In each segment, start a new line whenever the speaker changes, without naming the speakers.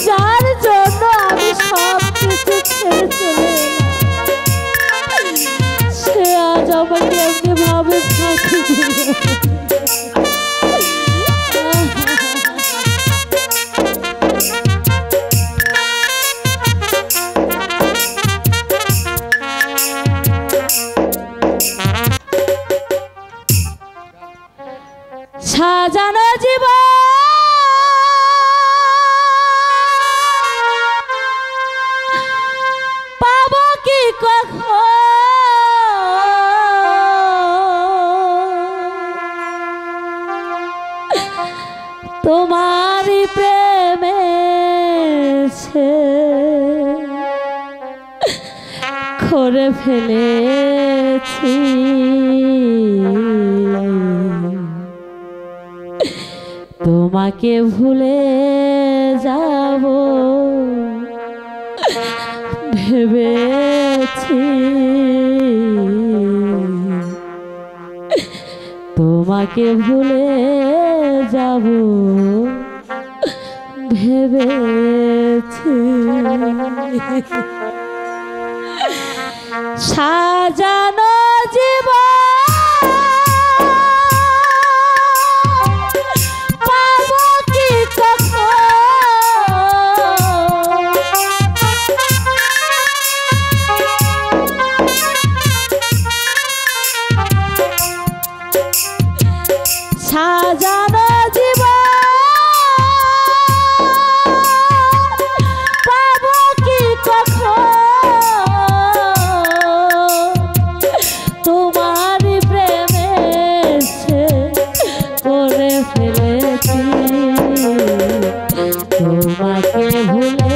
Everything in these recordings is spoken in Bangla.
যার জন্য আমি সব কিছু ছেড়ে চলে এলাম, সে আজ আমাকে এমনি ভাবে ফাঁকি দিল। সাজানো জীবন পাবো কি কখন, তোমারই প্রেমে করে ফেলেছি। তোমাকে ভুলে যাব ভেবেছি, তোমাকে ভুলে যাব ভেবেছি। সাজানো জীবন সাজানো জীবন পাবো কি কখন, তোমার প্রেমে করে ফেলেছি। তোমাকে ভুলে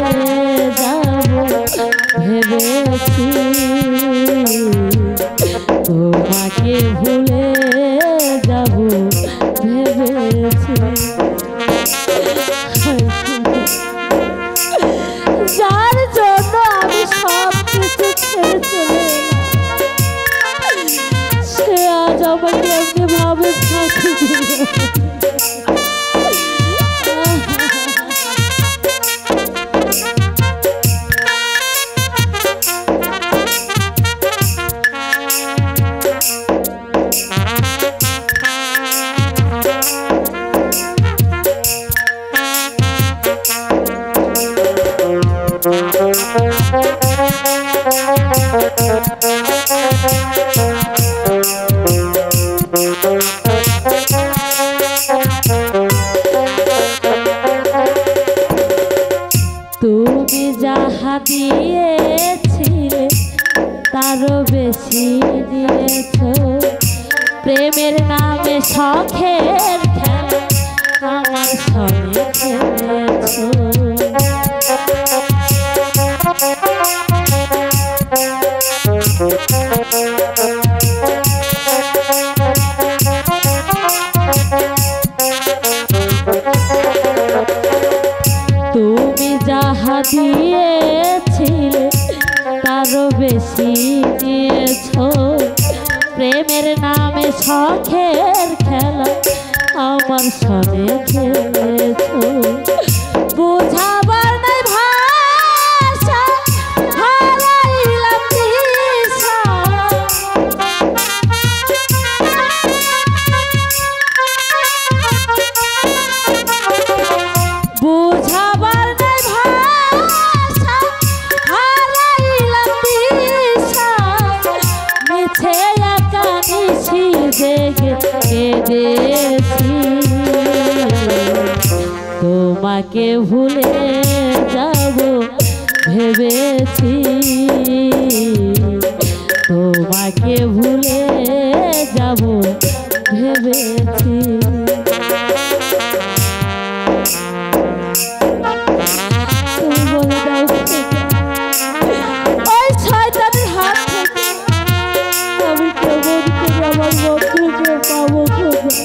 যাব ভেবেছি, তোমাকে ভুলে যাব ভেবেছি। যার জন্য আমি সব কিছু ছেড়ে চলে এলাম, সে আজ আমাকে এমনি ভাবে ফাঁকি দিল। তুমি যাহা দিয়েছিলে তারও বেশি দিয়েছ, প্রেমের নামে শখের খেলা আমার সঙ্গে খেলেছ। তুমি যাহা দিয়েছিলে তারও বেশি দিয়েছ, প্রেমের নামে শখের খেলা আমার সঙ্গে খেলেছ। বোঝাবার নাই ভাষা হারাইলাম দিশা, বোঝাবার নাই ভাষা হারাইলাম দিশা, মিছে একা নিশি জেগে কেঁদেছি। তোমাকে ভুলে যাব ভেবেছি, তোমাকে ভুলে যাব ভেবেছি। তুমি বলে দাও ওই শয়তানের হাত থেকে আমি কেমন করে আমার বন্ধুকে পাবো খোঁজা।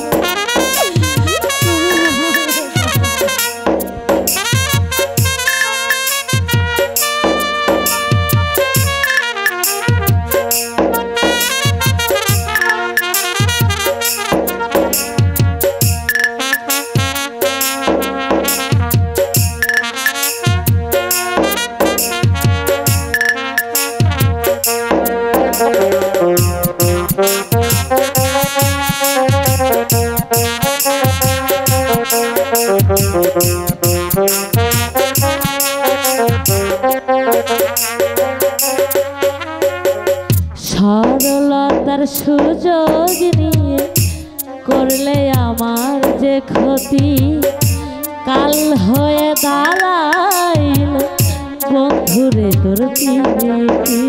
সরলতার সুযোগ নিয়ে করলে আমার যে ক্ষতি, কাল হয়ে দাঁড়াইল বন্ধুরে তোর পিরিতি।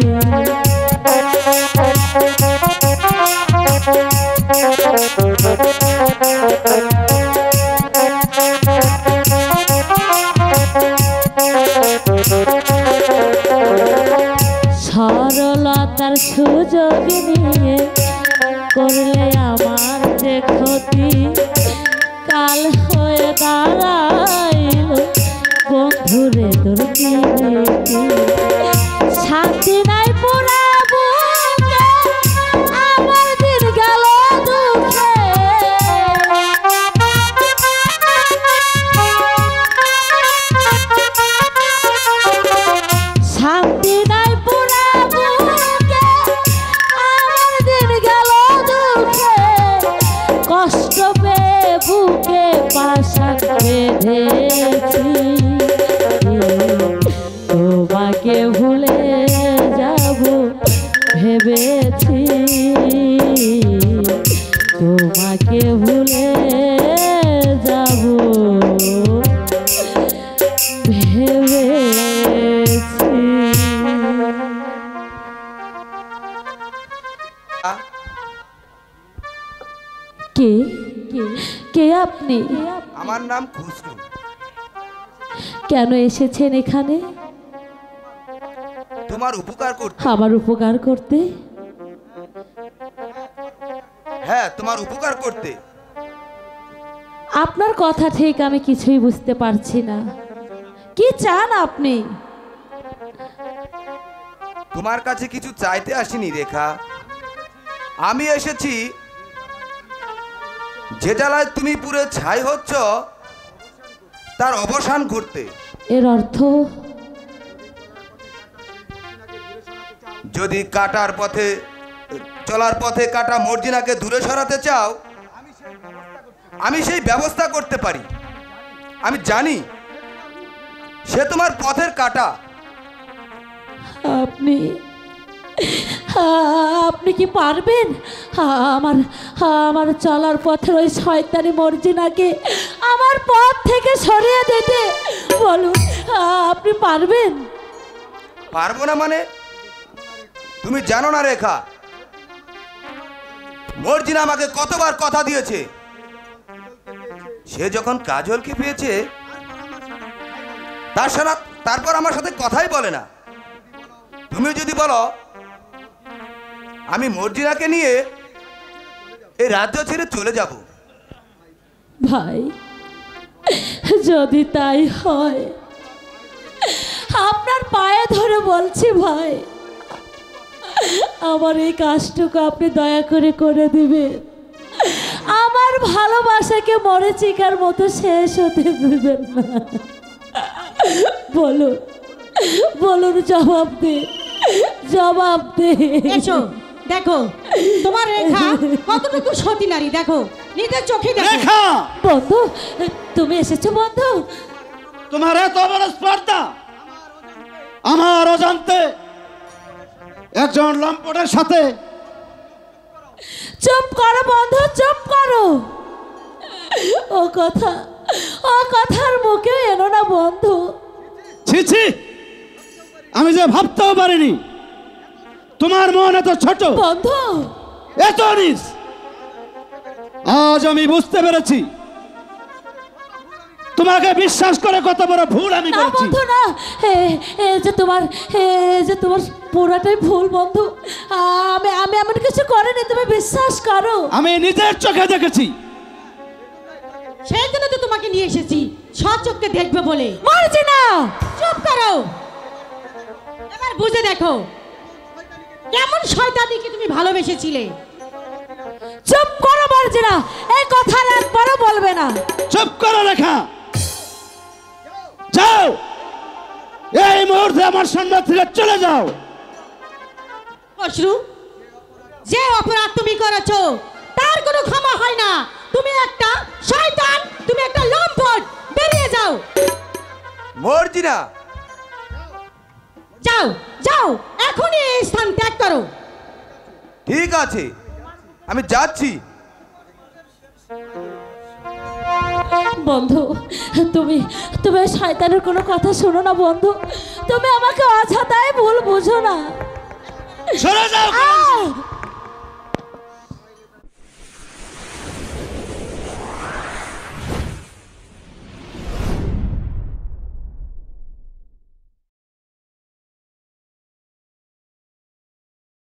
সরলতার সুযোগ নিয়ে করলে আমার যে ক্ষতি, কাল হয়ে দাঁড়াইল বন্ধুরে তোর পিরিতি। শান্তি নাই পুরা বুকে, আমার দিন গেল দুঃখে। শান্তি নাই পুরা বুকে, আমার দিন গেল দুঃখে। কষ্ট পেয়ে বুকে পাশান বেঁধেছি, তোমাকে ভুলে যাব ভেবেছি, তোমাকে ভুলে যাব ভেবেছি। কে কে কে আপনি?
আমার নাম খুসরু।
কেন এসেছেন এখানে?
তোমার উপকার করতে।
আমার উপকার করতে?
হ্যাঁ, তোমার উপকার করতে।
আপনার কথা ঠিক আমি কিছুই বুঝতে পারছি না। কি চান আপনি?
তোমার কাছে কিছু চাইতে আসিনি রেখা, আমি এসেছি যে জ্বালায় তুমি পুরে ছাই হচ্ছ তার অবসান করতে।
এর অর্থ?
যদি চলার পথে কাটা মর্জিনাকে দূরে সরাতে চাও, আমি সেই ব্যবস্থা করতে পারি। আমি জানি সে তোমার পথের কাটা।
আপনি আপনি কি পারবেন আমার আমার চলার পথের ওই শয়তানি মর্জিনাকে আমার পথ থেকে সরিয়ে দিতে? বলুন, আপনি পারবেন?
পারবো না মানে? তুমি জানো না রেখা, মর্জিনা আমাকে কতবার কথা দিয়েছে, সে যখন কাজলকে পেয়েছে তারপর আমার সাথে কথাই বলে না। তুমি যদি বলো আমি মর্জিনাকে নিয়ে এই রাজ্য ছেড়ে চলে যাব।
ভাই, যদি তাই হয় আপনার পায়ে ধরে বলছি ভাই, আমার এই কাজটুকু আপনি দয়া করে করে দিবেন। আমার ভালোবাসাকে মরীচিকার মতো শেষ হতে দেবেন না। বলুন বলুন, জবাব দে, জবাব দে।
এসো দেখো তোমার রেখা কতটুকু সতী নারী, দেখো নিজের চোখে দেখো।
বন্ধু, তুমি এসেছো বন্ধু?
তোমার এত বড় স্পর্ধা আমার অজান্তে একজন লম্পটের সাথে?
চুপ করো বন্ধু, চুপ করো। ও কথার মুখে এনো না বন্ধু।
ছি ছি, আমি যে ভাবতেও পারিনি তোমার মন এত ছোট,
বন্ধু
এত নিস। আজ আমি বুঝতে পেরেছি তোমাকে বিশ্বাস করে কত বড় ভুল আমি
না
করেছি।
বন্ধু না, এই যে তোমার পুরাটাই ভুল বন্ধু। আমি এমন কিছু করিনি, তুমি বিশ্বাস করো।
আমি নিজের চোখে দেখেছি।
সেই জন্য তো তোমাকে নিয়ে এসেছি, সচক্ষে দেখবে বলে।
মর্জিনা,
চুপ করো, এবার বুঝে দেখো কেমন শয়তানিকে তুমি ভালোবেসেছিলে।
চুপ করো মর্জিনা, এই কথা একবারও বলবে না।
চুপ করো রেখা, যাও এই মুহূর্তে আমার সামনে থেকে চলে যাও।
খসরু, যে অপরাধ তুমি করেছো তার কোনো ক্ষমা হয় না। তুমি একটা শয়তান, তুমি একটা লম্পট,
মর্জিনা,
যাও যাও, এখনই এই স্থান ত্যাগ করো।
ঠিক আছে, আমি যাচ্ছি।
বন্ধু, তুমি তুমি ওই শয়তানের কোনো কথা শোনো না বন্ধু। তুমি আমাকে অযথাই ভুল বুঝো না।
সরে যাও।
আহ!